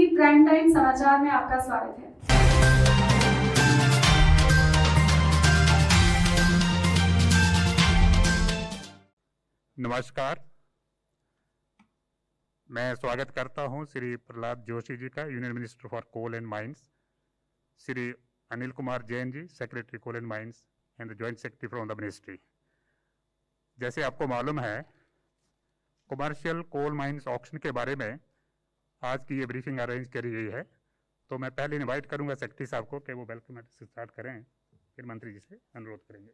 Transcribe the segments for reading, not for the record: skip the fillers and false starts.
TV prime time समाचार में आपका स्वागत है। नमस्कार, मैं स्वागत करता हूं श्री प्रहलाद जोशी जी का, union minister for coal and mines, Shri Anil Kumar Jain ji, secretary coal and mines and the joint secretary from the ministry. जैसे आपको मालूम है, कमर्शियल कोल माइंस ऑक्शन के बारे में आज की ये ब्रीफिंग अरेंज करी गई है। तो मैं पहले इनवाइट करूंगा सेक्रेटरी साहब को कि वो वेलकम से स्टार्ट करें, फिर मंत्री जी से अनुरोध करेंगे।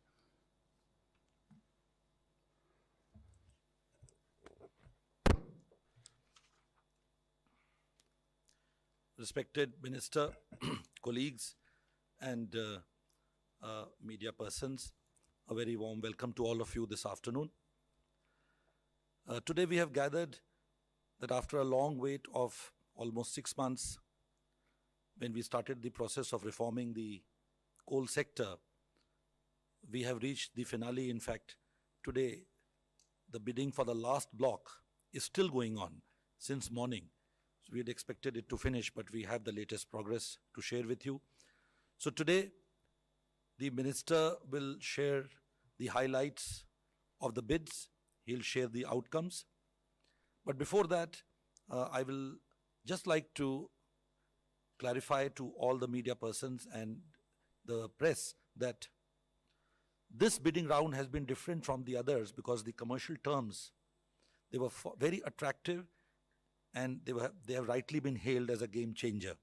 Respected Minister, colleagues and media persons, a very warm welcome to all of you this afternoon. Today we have gathered that after a long wait of almost 6 months, when we started the process of reforming the coal sector, we have reached the finale. In fact, today the bidding for the last block is still going on since morning. So we had expected it to finish, but we have the latest progress to share with you. So today, the Minister will share the highlights of the bids. He'll share the outcomes. But before that, I will just like to clarify to all the media persons and the press that this bidding round has been different from the others because the commercial terms, they were very attractive, and they have rightly been hailed as a game changer.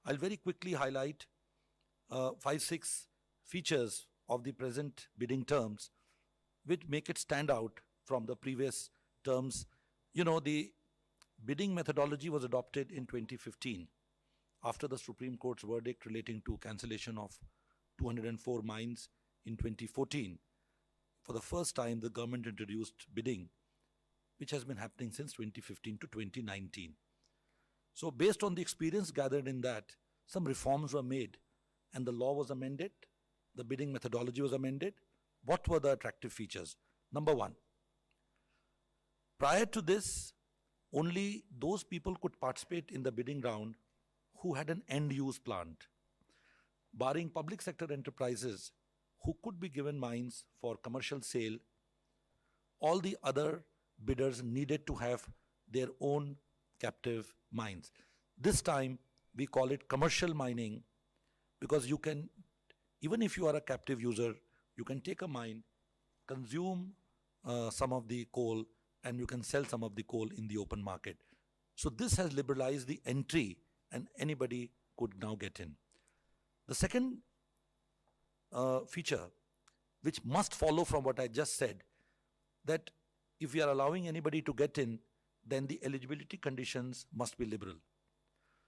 I'll very quickly highlight 5-6 features of the present bidding terms which make it stand out from the previous terms. You know, the bidding methodology was adopted in 2015 after the Supreme Court's verdict relating to cancellation of 204 mines in 2014. For the first time, the government introduced bidding, which has been happening since 2015 to 2019. So based on the experience gathered in that, some reforms were made and the law was amended, the bidding methodology was amended. What were the attractive features? Number one, prior to this, only those people could participate in the bidding round who had an end-use plant, barring public sector enterprises who could be given mines for commercial sale. All the other bidders needed to have their own captive mines. This time we call it commercial mining because you can, even if you are a captive user, you can take a mine, consume some of the coal, and you can sell some of the coal in the open market. So this has liberalized the entry and anybody could now get in. The second feature which must follow from what I just said, that if we are allowing anybody to get in, then the eligibility conditions must be liberal.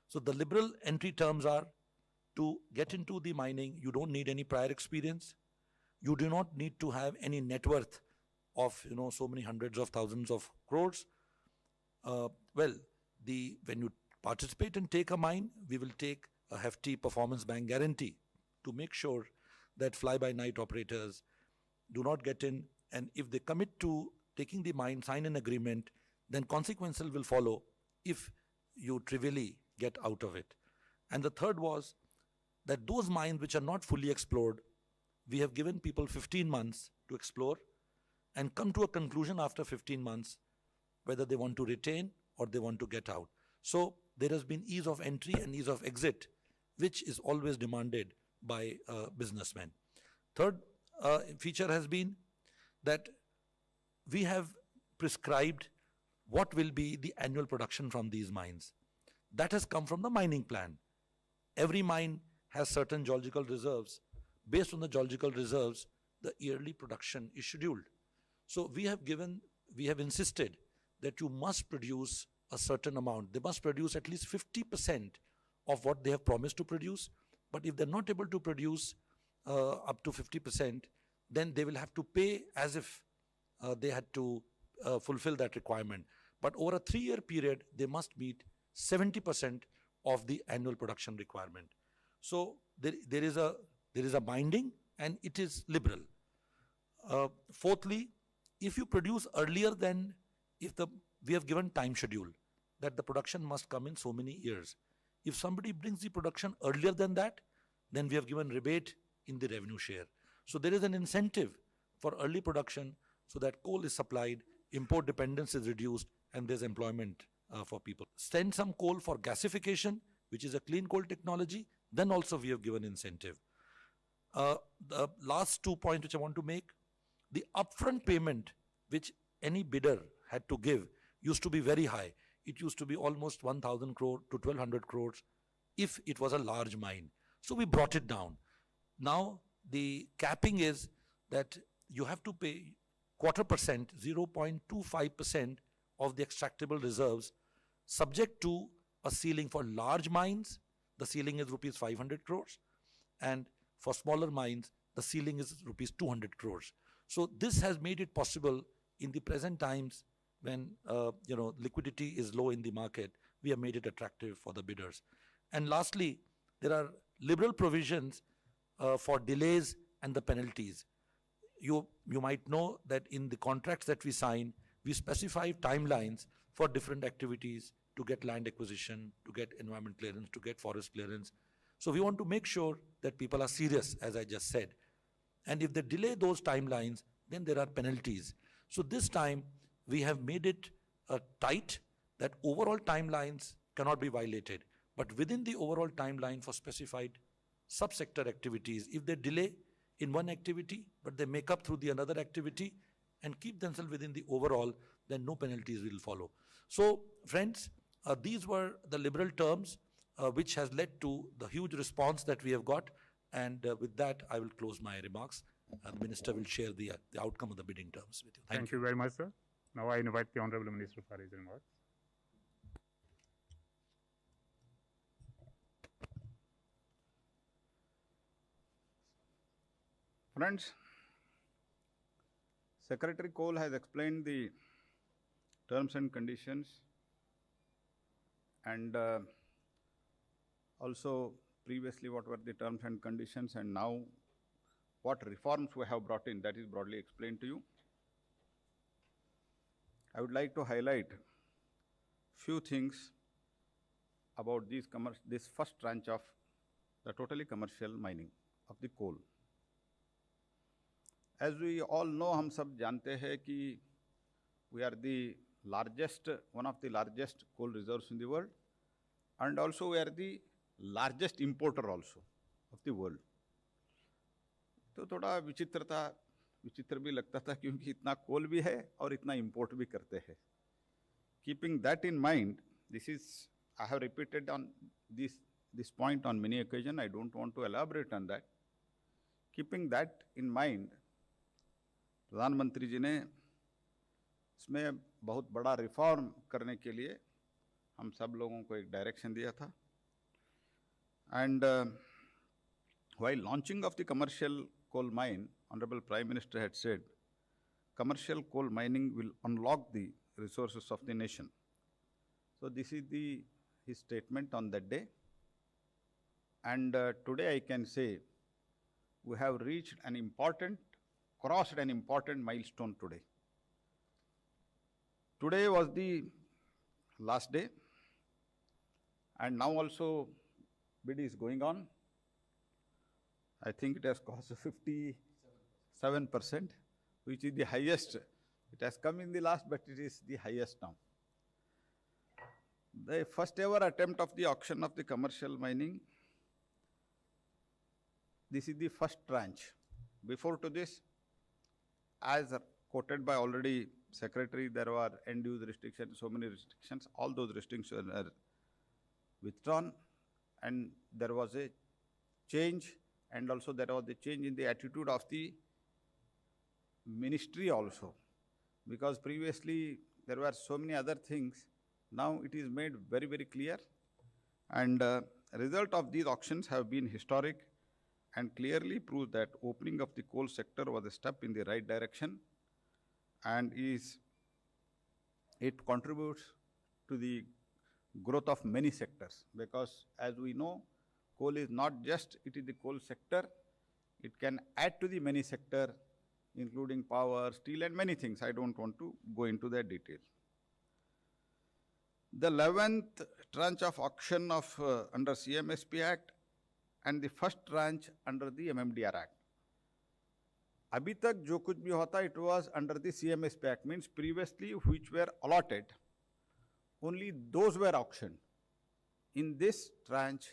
So the liberal entry terms are, to get into the mining, you don't need any prior experience. You do not need to have any net worth of, you know, so many hundreds of thousands of crores. When you participate and take a mine, we will take a hefty performance bank guarantee to make sure that fly-by-night operators do not get in, and if they commit to taking the mine, sign an agreement, then consequences will follow if you trivially get out of it. And the third was that those mines which are not fully explored, we have given people 15 months to explore and come to a conclusion after 15 months whether they want to retain or they want to get out. So there has been ease of entry and ease of exit, which is always demanded by businessmen. Third feature has been that we have prescribed what will be the annual production from these mines. That has come from the mining plan. Every mine has certain geological reserves. Based on the geological reserves, the yearly production is scheduled. So we have insisted that you must produce a certain amount. They must produce at least 50% of what they have promised to produce. But if they're not able to produce up to 50%, then they will have to pay as if they had to fulfill that requirement. But over a 3-year period, they must meet 70% of the annual production requirement. So there is a binding and it is liberal. Fourthly, if you produce earlier than, we have given time schedule that the production must come in so many years. If somebody brings the production earlier than that, then we have given rebate in the revenue share. So there is an incentive for early production so that coal is supplied, import dependence is reduced, and there's employment for people. Send some coal for gasification, which is a clean coal technology, then also we have given incentive. The last 2 points which I want to make, the upfront payment which any bidder had to give used to be very high. It used to be almost 1,000 crore to 1,200 crores if it was a large mine. So we brought it down. Now the capping is that you have to pay 0.25%, 0.25% of the extractable reserves, subject to a ceiling. For large mines, the ceiling is rupees 500 crores, and for smaller mines, the ceiling is rupees 200 crores. So this has made it possible in the present times when liquidity is low in the market. We have made it attractive for the bidders. And lastly, there are liberal provisions for delays and the penalties. You might know that in the contracts that we sign, we specify timelines for different activities to get land acquisition, to get environment clearance, to get forest clearance. So we want to make sure that people are serious, as I just said. And if they delay those timelines, then there are penalties. So this time, we have made it tight that overall timelines cannot be violated. But within the overall timeline for specified subsector activities, if they delay in one activity, but they make up through the another activity and keep themselves within the overall, then no penalties will follow. So friends, these were the liberal terms which has led to the huge response that we have got. And with that, I will close my remarks. The Minister will share the outcome of the bidding terms with you. Thank you very much, sir. Now I invite the Honorable Minister for his remarks. Friends, Secretary Coal has explained the terms and conditions, and also previously what were the terms and conditions, and now what reforms we have brought in, that is broadly explained to you. I would like to highlight few things about this first tranche of the totally commercial mining of the coal. As we all know, हम सब जानते हैं कि we are the largest, one of the largest coal reserves in the world, and also we are the largest importer also of the world. तो थोड़ा विचित्र भी लगता था क्योंकि इतना कोल भी है और इतना import भी करते हैं. Keeping that in mind, I have repeated on this point on many occasions. I don't want to elaborate on that. Keeping that in mind, प्रधानमंत्री जी ने इसमें बहुत बड़ा रिफॉर्म करने के लिए हम सब लोगों को एक डायरेक्शन दिया था. And while launching of the commercial coal mine, Honorable Prime Minister had said, commercial coal mining will unlock the resources of the nation. So this is his statement on that day. And today I can say we have crossed an important milestone today. Today was the last day, and now also bid is going on. I think it has cost 57%, which is the highest. It has come in the last, but it is the highest now. The first ever attempt of the auction of the commercial mining, this is the first tranche. Before to this, as quoted by already Secretary, there were end-use restrictions, so many restrictions. All those restrictions are withdrawn, and there was a change, and also there was a change in the attitude of the ministry also, because previously there were so many other things. Now it is made very, very clear, and result of these auctions have been historic and clearly proves that opening of the coal sector was a step in the right direction, and it contributes to the growth of many sectors, because as we know, coal is not just it is the coal sector, it can add to the many sector, including power, steel, and many things. I don't want to go into that detail. The 11th tranche of auction of under CMSP Act and the first tranche under the MMDR Act. अभी तक जो कुछ भी होता it was under the CMSP Act, means previously which were allotted, only those were auctioned. In this tranche,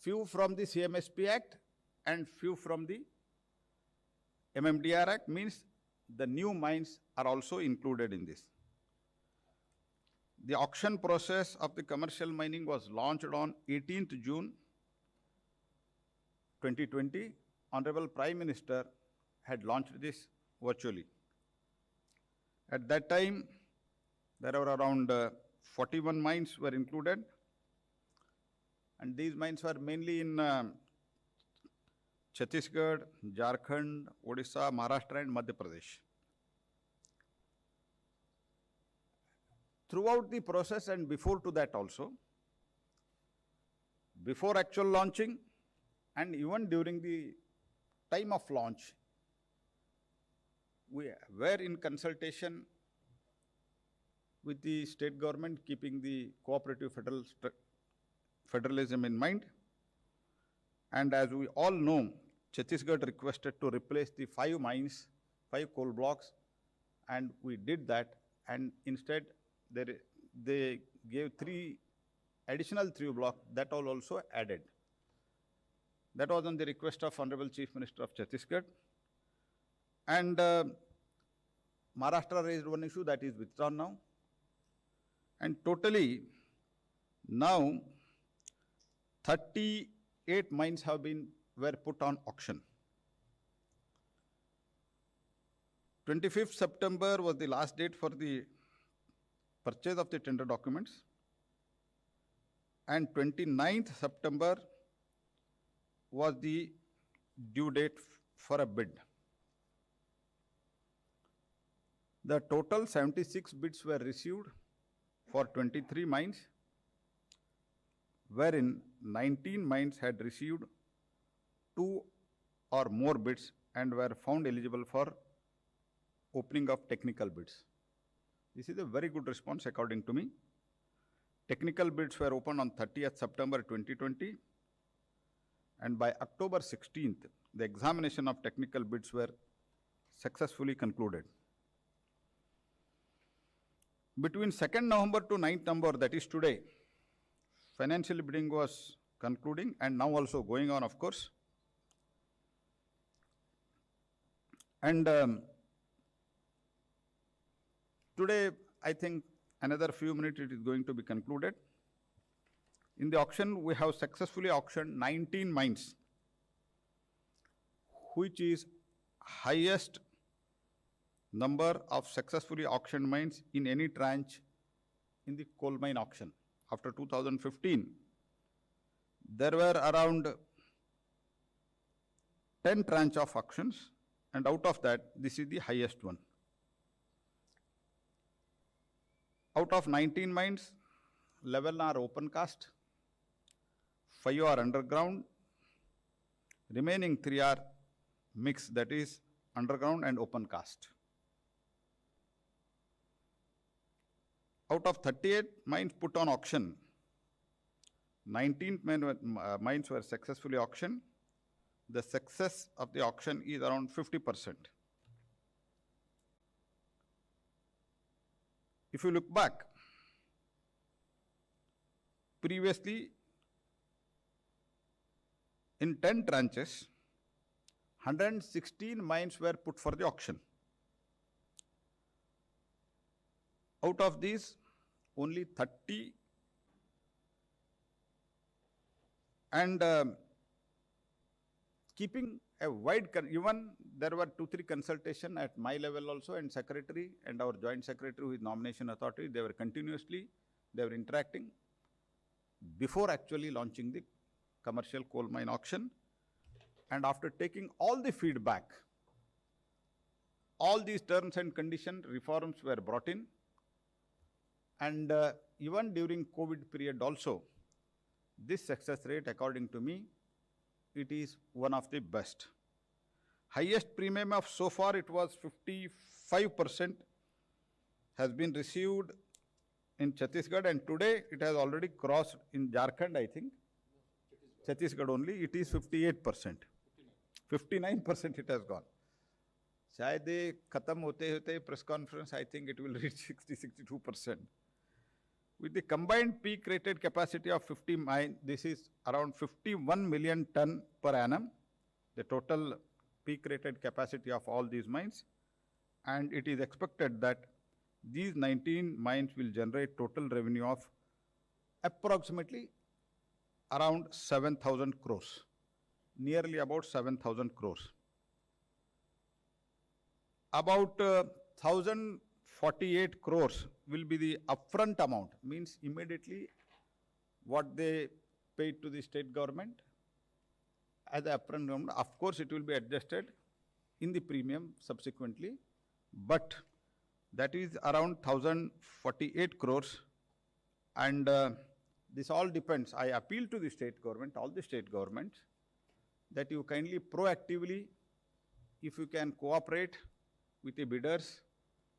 few from the CMSP Act and few from the MMDR Act, means the new mines are also included in this. The auction process of the commercial mining was launched on 18th June 2020. Honorable Prime Minister had launched this virtually. At that time, there were around 41 mines were included, and these mines were mainly in Chhattisgarh, Jharkhand, Odisha, Maharashtra and Madhya Pradesh. Throughout the process and before to that also, before actual launching and even during the time of launch, we were in consultation with the state government, keeping the cooperative federalism in mind. And as we all know, Chhattisgarh requested to replace the 5 mines, 5 coal blocks, and we did that, and instead they gave additional 3 blocks, that all also added. That was on the request of Honorable Chief Minister of Chhattisgarh. And Maharashtra raised one issue that is withdrawn now. And totally now 38 mines were put on auction. 25th September was the last date for the purchase of the tender documents, and 29th September was the due date for a bid. The total 76 bids were received for 23 mines, wherein 19 mines had received 2 or more bids and were found eligible for opening of technical bids. This is a very good response according to me. Technical bids were opened on 30th September 2020, and by October 16th, the examination of technical bids were successfully concluded. Between 2nd November to 9th November, that is today, financial bidding was concluding and now also going on, of course. And today, I think another few minutes it is going to be concluded. In the auction, we have successfully auctioned 19 mines, which is highest number of successfully auctioned mines in any tranche in the coal mine auction. After 2015, there were around 10 tranche of auctions, and out of that, this is the highest one. Out of 19 mines, 11 are open cast, 5 are underground, remaining 3 are mixed, that is underground and open cast. Out of 38 mines put on auction, 19 mines were successfully auctioned. The success of the auction is around 50%. If you look back, previously in 10 tranches, 116 mines were put for the auction. Out of these, only 30 and keeping a wide, even there were 2-3 consultation at my level also, and secretary and our joint secretary with nomination authority, they were interacting before actually launching the commercial coal mine auction. And after taking all the feedback, all these terms and condition reforms were brought in. And even during COVID period also, this success rate, according to me, it is one of the best. Highest premium of so far, it was 55% has been received in Chhattisgarh, and today it has already crossed in Jharkhand, I think. Chhattisgarh only, it is 58%. 59% it has gone. शायद ये खत्म होते होते press conference, I think it will reach 60-62%. With the combined peak rated capacity of 50 mines, this is around 51 million ton per annum, the total peak rated capacity of all these mines. And it is expected that these 19 mines will generate total revenue of approximately around 7,000 crores, nearly about 7,000 crores. About 1,048 crores will be the upfront amount, means immediately what they paid to the state government as the upfront amount. Of course, it will be adjusted in the premium subsequently, but that is around 1,048 crores. And this all depends. I appeal to the state government, all the state governments, that you kindly proactively, if you can cooperate with the bidders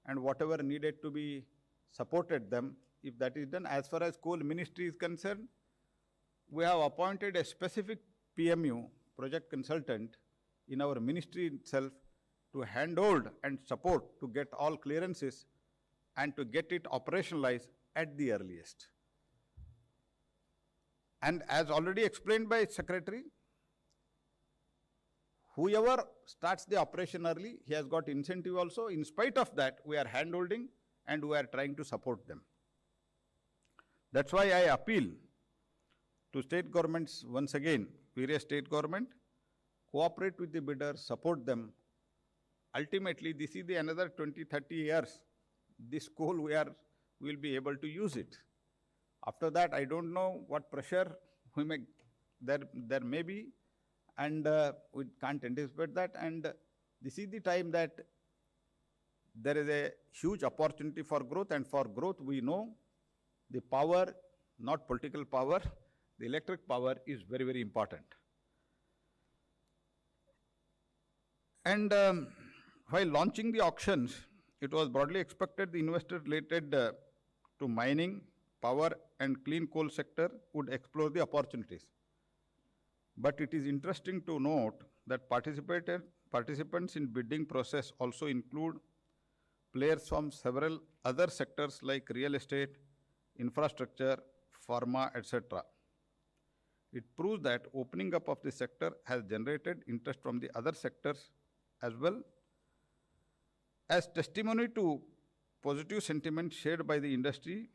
and whatever needed to be supported them, if that is done. As far as coal ministry is concerned, we have appointed a specific PMU, project consultant, in our ministry itself to handhold and support to get all clearances and to get it operationalized at the earliest. And as already explained by Secretary, whoever starts the operation early, he has got incentive also. In spite of that, we are handholding and we are trying to support them. That's why I appeal to state governments once again, various state government, cooperate with the bidders, support them. Ultimately, this is the another 20-30 years, this coal we will be able to use it. After that, I don't know what pressure there may be, and we can't anticipate that. And this is the time that there is a huge opportunity for growth, and for growth we know the power, not political power, the electric power is very, very important. And while launching the auctions, it was broadly expected the investors related to mining, power and clean coal sector would explore the opportunities. But it is interesting to note that participants in bidding process also include players from several other sectors like real estate, infrastructure, pharma, etc. It proves that opening up of the sector has generated interest from the other sectors as well. As testimony to positive sentiment shared by the industry,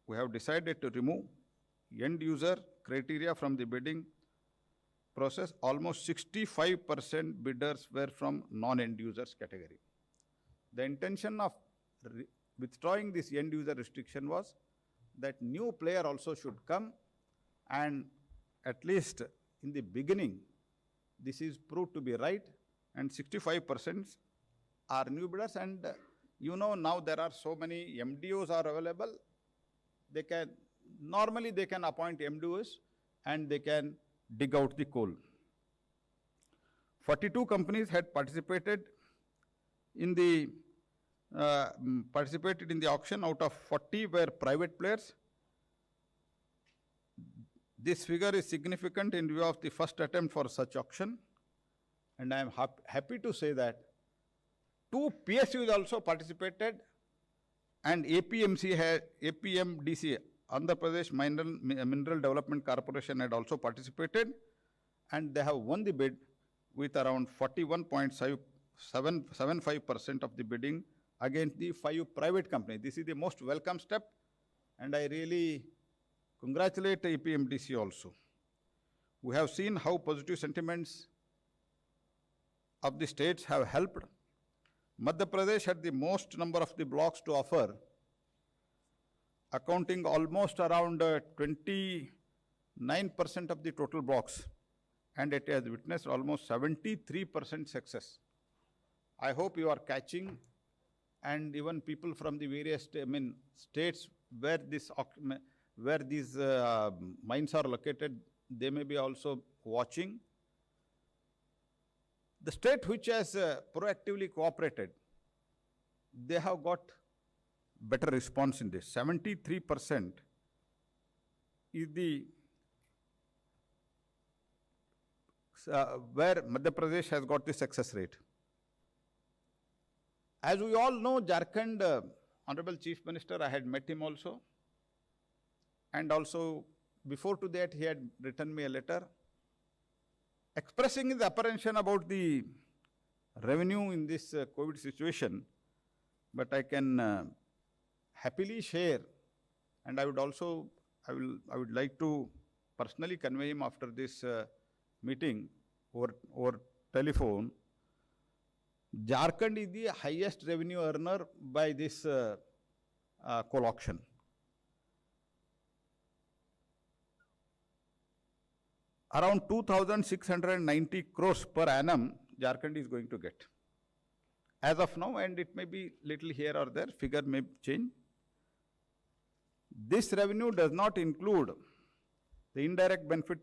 we have decided to remove end user criteria from the bidding process. Almost 65% bidders were from non-end users category. The intention of withdrawing this end user restriction was that new player also should come, and at least in the beginning, this is proved to be right, and 65% are new bidders. And you know, now there are so many MDOs are available. Normally they can appoint MDOs and they can dig out the coal. 42 companies had participated in the auction. Out of 40 were private players. This figure is significant in view of the first attempt for such auction, and I am happy to say that 2 PSUs also participated, and APMDC, Andhra Pradesh Mineral Development Corporation, had also participated, and they have won the bid with around 41.75% of the bidding against the 5 private companies. This is the most welcome step, and I really congratulate APMDC also. We have seen how positive sentiments of the states have helped. Madhya Pradesh had the most number of the blocks to offer, accounting almost around 29% of the total blocks, and it has witnessed almost 73% success. I hope you are catching, and even people from the various states where these mines are located, they may be also watching. The state which has proactively cooperated, they have got better response in this. 73% is the where Madhya Pradesh has got the success rate. As we all know, Jharkhand, Honorable Chief Minister, I had met him also. And also, before to that, he had written me a letter expressing his apprehension about the revenue in this COVID situation. But I can happily share, and I would like to personally convey him after this meeting over telephone. Jharkhand is the highest revenue earner by this coal auction. Around 2,690 crores per annum, Jharkhand is going to get. As of now, and it may be little here or there, figure may change. This revenue does not include the indirect benefit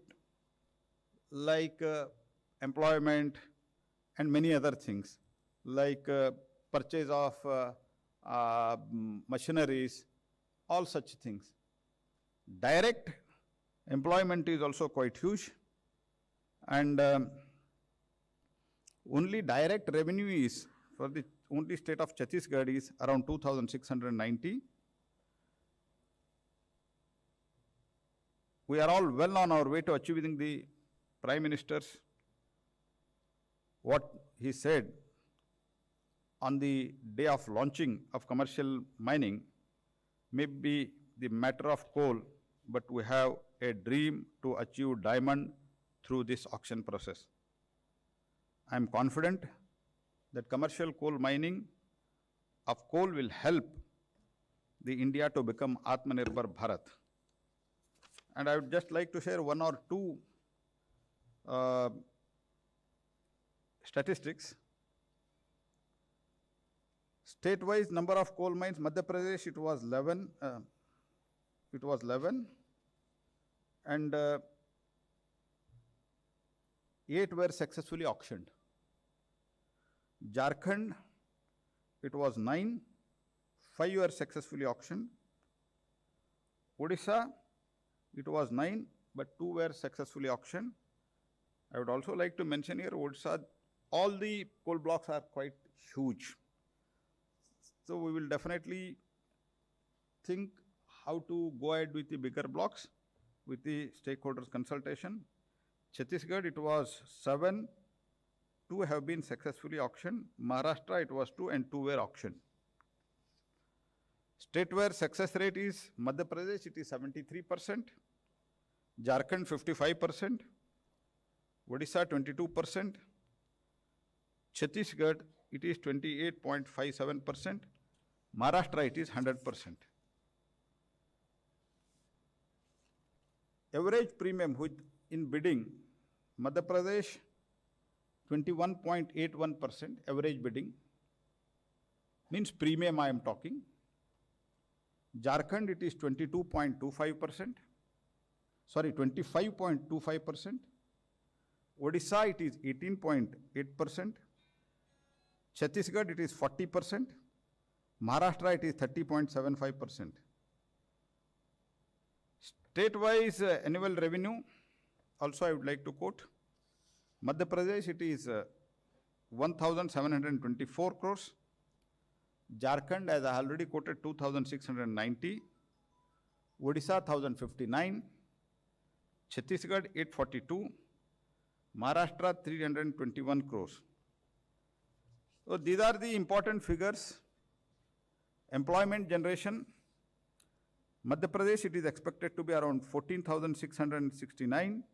like employment and many other things, like purchase of machineries, all such things. Direct employment is also quite huge, and only direct revenue is for the only state of Chhattisgarh is around 2,690. We are all well on our way to achieving the Prime Minister's what he said on the day of launching of commercial mining. May be the matter of coal, but we have a dream to achieve diamond through this auction process. I am confident that commercial coal mining of coal will help the India to become Atmanirbhar Bharat. And I would just like to share one or two statistics. State-wise number of coal mines, Madhya Pradesh, it was 11, and 8 were successfully auctioned. Jharkhand, it was 9, 5 were successfully auctioned. Odisha, it was 9, but 2 were successfully auctioned. I would also like to mention here, Odisha, all the coal blocks are quite huge. So we will definitely think how to go ahead with the bigger blocks with the stakeholders consultation. Chhattisgarh, it was 7, 2 have been successfully auctioned. Maharashtra, it was 2 and 2 were auctioned. State where success rate is Madhya Pradesh, it is 73%, Jharkhand 55%, Odisha 22%, Chhattisgarh, it is 28.57%, Maharashtra, it is 100%. Average premium with in bidding, Madhya Pradesh 21.81% average bidding, means premium I am talking. Jharkhand, it is 22.25%, sorry, 25.25%. Odisha, it is 18.8%. Chhattisgarh, it is 40%. Maharashtra, it is 30.75%. State-wise annual revenue, also I would like to quote. Madhya Pradesh, it is 1,724 crores. Jharkhand, as I already quoted, 2,690. Odisha, 1,059. Chhattisgarh, 842. Maharashtra, 321 crores. So these are the important figures. Employment generation, Madhya Pradesh, it is expected to be around 14,669.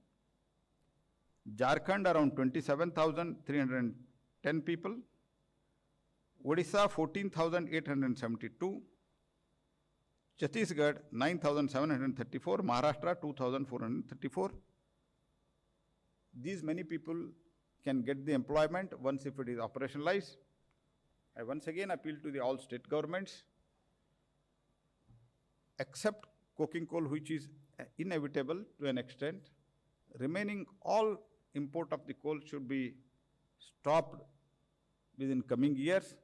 Jharkhand, around 27,310 people. Odisha, 14,872. Chhattisgarh, 9,734. Maharashtra, 2,434. These many people can get the employment once if it is operationalized. I once again appeal to the all state governments, except coking coal, which is inevitable to an extent. Remaining all import of the coal should be stopped within coming years.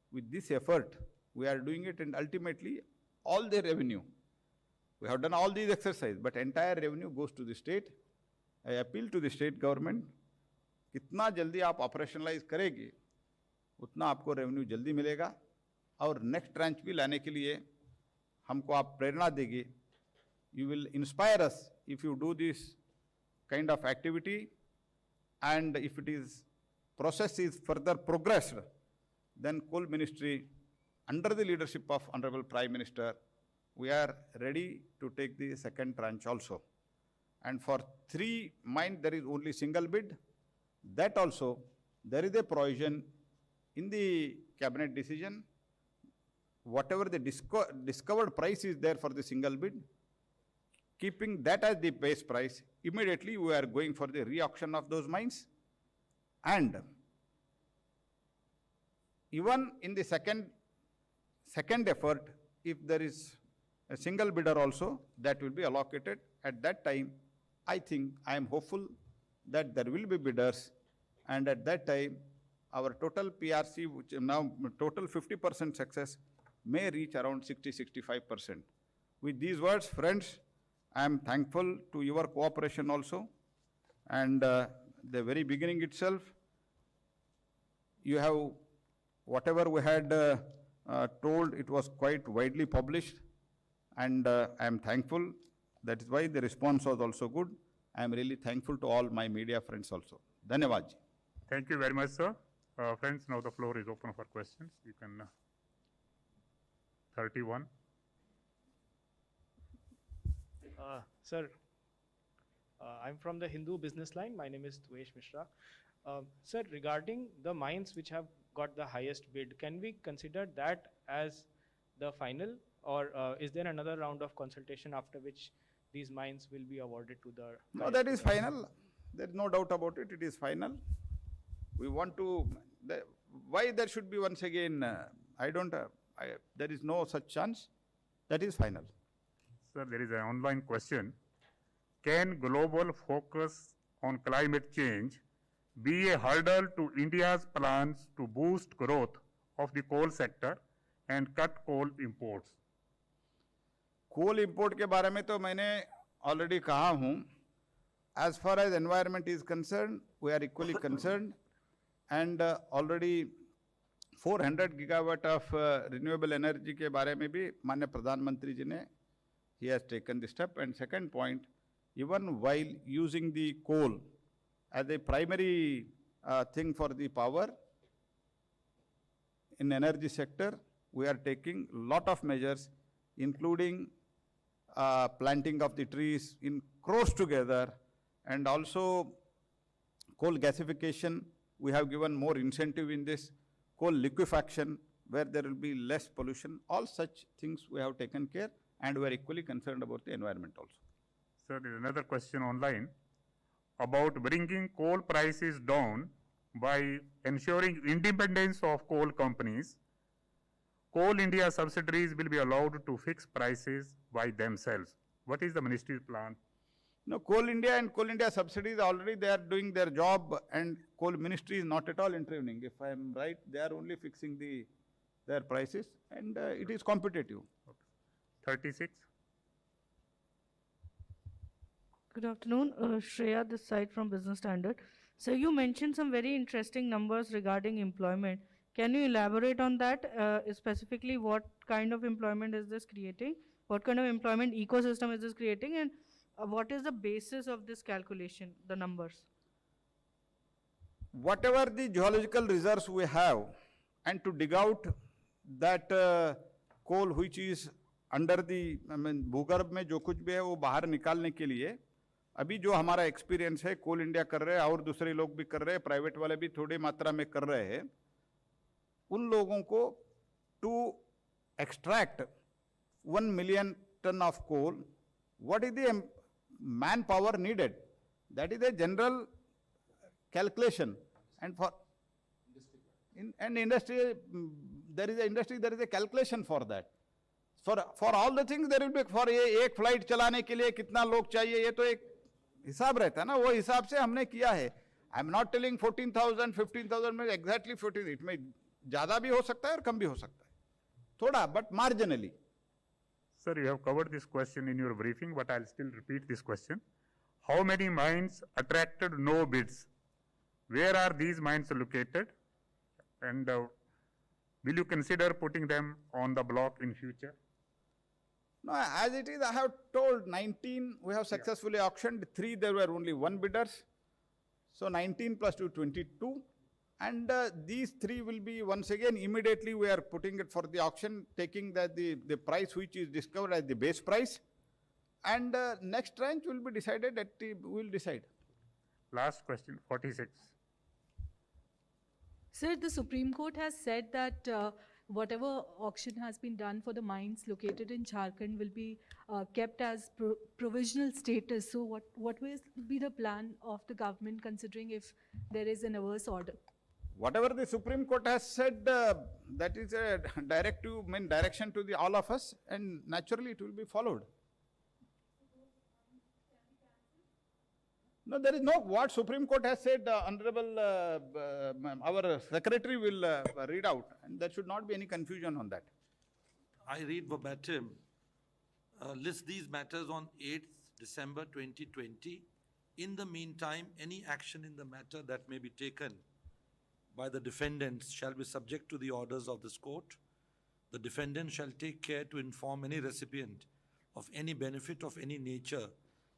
With this effort, we are doing it, and ultimately all the revenue, we have done all these exercises, but entire revenue goes to the state. I appeal to the state government, कितना जल्दी आप operationalise करेंगे उतना आपको revenue जल्दी मिलेगा, और next tranche भी लाने के लिए हमको आप प्रेरणा देंगे. You will inspire us if you do this kind of activity, and if it is process is further progressed, then coal ministry under the leadership of Honorable Prime Minister, we are ready to take the second tranche also. And for 3 mines there is only single bid. That also there is a provision in the cabinet decision. Whatever the discovered price is there for the single bid, keeping that as the base price, immediately we are going for the re-auction of those mines. And even in the second effort, if there is a single bidder also, that will be allocated. At that time, I think, I am hopeful that there will be bidders, and at that time, our total PRC, which now total 50% success, may reach around 60-65%. With these words, friends, I am thankful to your cooperation also. And the very beginning itself, you have, whatever we had told, it was quite widely published, and I am thankful. That is why the response was also good. I am really thankful to all my media friends also. Dhanyavad ji. Thank you very much, sir. Friends, now the floor is open for questions. You can, 31. Sir, I'm from the Hindu business line. My name is Dvesh Mishra. Sir, regarding the mines which have got the highest bid, can we consider that as the final, or is there another round of consultation after which these mines will be awarded to the? No, that is final. There is no doubt about it. It is final. We want to, why there should be once again, there is no such chance. That is final. Sir, there is an online question. Can global focus on climate change be a hurdle to India's plans to boost growth of the coal sector and cut coal imports? Coal import के बारे में तो मैंने already कहा हूँ. As far as environment is concerned, we are equally concerned, and already 400 gigawatt of renewable energy के बारे में भी माननीय प्रधानमंत्री जी ने, he has taken the step. And second point, even while using the coal as a primary thing for the power in energy sector, we are taking lot of measures, including planting of the trees in crores together, and also coal gasification. We have given more incentive in this. Coal liquefaction, where there will be less pollution. All such things we have taken care, and we are equally concerned about the environment also. Sir, there is another question online about bringing coal prices down by ensuring independence of coal companies. Coal India subsidiaries will be allowed to fix prices by themselves. What is the ministry's plan? No, Coal India and Coal India subsidiaries already they are doing their job, and Coal Ministry is not at all intervening. If I am right, they are only fixing their prices, and it is competitive. Okay. 36. Good afternoon, Shreya this side from Business Standard. So you mentioned some very interesting numbers regarding employment. Can you elaborate on that? Specifically, what kind of employment is this creating? What kind of employment ecosystem is this creating? And what is the basis of this calculation, the numbers? Whatever the geological reserves we have, and to dig out that coal which is under the, भूगर्भ में जो कुछ भी है वो बाहर निकालने के लिए अभी जो हमारा एक्सपीरियंस है, कोल इंडिया कर रहे हैं और दूसरे लोग भी कर रहे हैं, प्राइवेट वाले भी थोड़ी मात्रा में कर रहे हैं. उन लोगों को to extract 1 million ton of coal, what is the manpower needed? That is a general calculation. And for industry, there is a calculation for that. For all the things there will be, for एक flight चलाने के लिए कितना लोग चाहिए, ये तो एक हिसाब रहता है ना, वो हिसाब से हमने किया है. आई एम नॉट टेलिंग 14,000, 15,000 में एग्जैक्टली 14, इसमें ज़्यादा भी हो सकता है और कम भी हो सकता है. थोड़ा, but marginally. Sir, you have covered this question in your briefing, but I'll still repeat this question. How many mines attracted no bids? Where are these mines located? And will you consider putting them on the block in future? No, as it is, I have told 19, we have successfully auctioned, 3 there were only 1 bidders. So 19 plus 2, 22. And these 3 will be, once again, immediately we are putting it for the auction, taking that the price which is discovered as the base price. And next tranche will be decided at we will decide. Last question, 46. Sir, the Supreme Court has said that whatever auction has been done for the mines located in Jharkhand will be kept as provisional status. So what will be the plan of the government considering if there is an adverse order? Whatever the Supreme Court has said, that is a directive, direction to all of us, and naturally it will be followed. No, there is no, what Supreme Court has said, Honorable, our Secretary will read out, and there should not be any confusion on that. I read verbatim, list these matters on 8th December 2020. In the meantime, any action in the matter that may be taken by the defendants shall be subject to the orders of this court. The defendant shall take care to inform any recipient of any benefit of any nature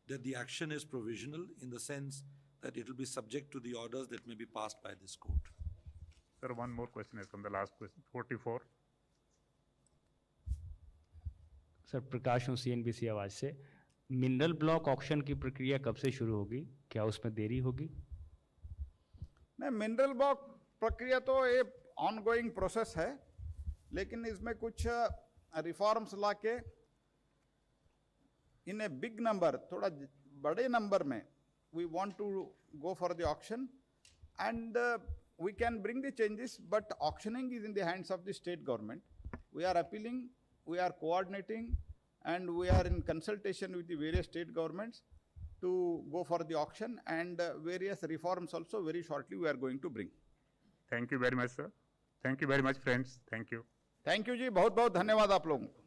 that the action is provisional in the sense that it will be subject to the orders that may be passed by this court. Sir, one more question has come, the last question, 44. Sir प्रकाश हूँ CNBC आवाज़ से mineral block auction की प्रक्रिया कब से शुरू होगी क्या उसमें देरी होगी नहीं, मिनरल ब्लॉक प्रक्रिया तो ये ऑनगोइंग प्रोसेस है, लेकिन इसमें कुछ रिफॉर्म्स लाके in a big number, थोड़ा बड़े नंबर में, we want to go for the auction, and we can bring the changes, but auctioning is in the hands of the state government. We are appealing, we are coordinating, and we are in consultation with the various state governments to go for the auction, and various reforms also very shortly we are going to bring. Thank you very much, sir. Thank you very much, friends. Thank you. Thank you जी, बहुत बहुत धन्यवाद आप लोगों को.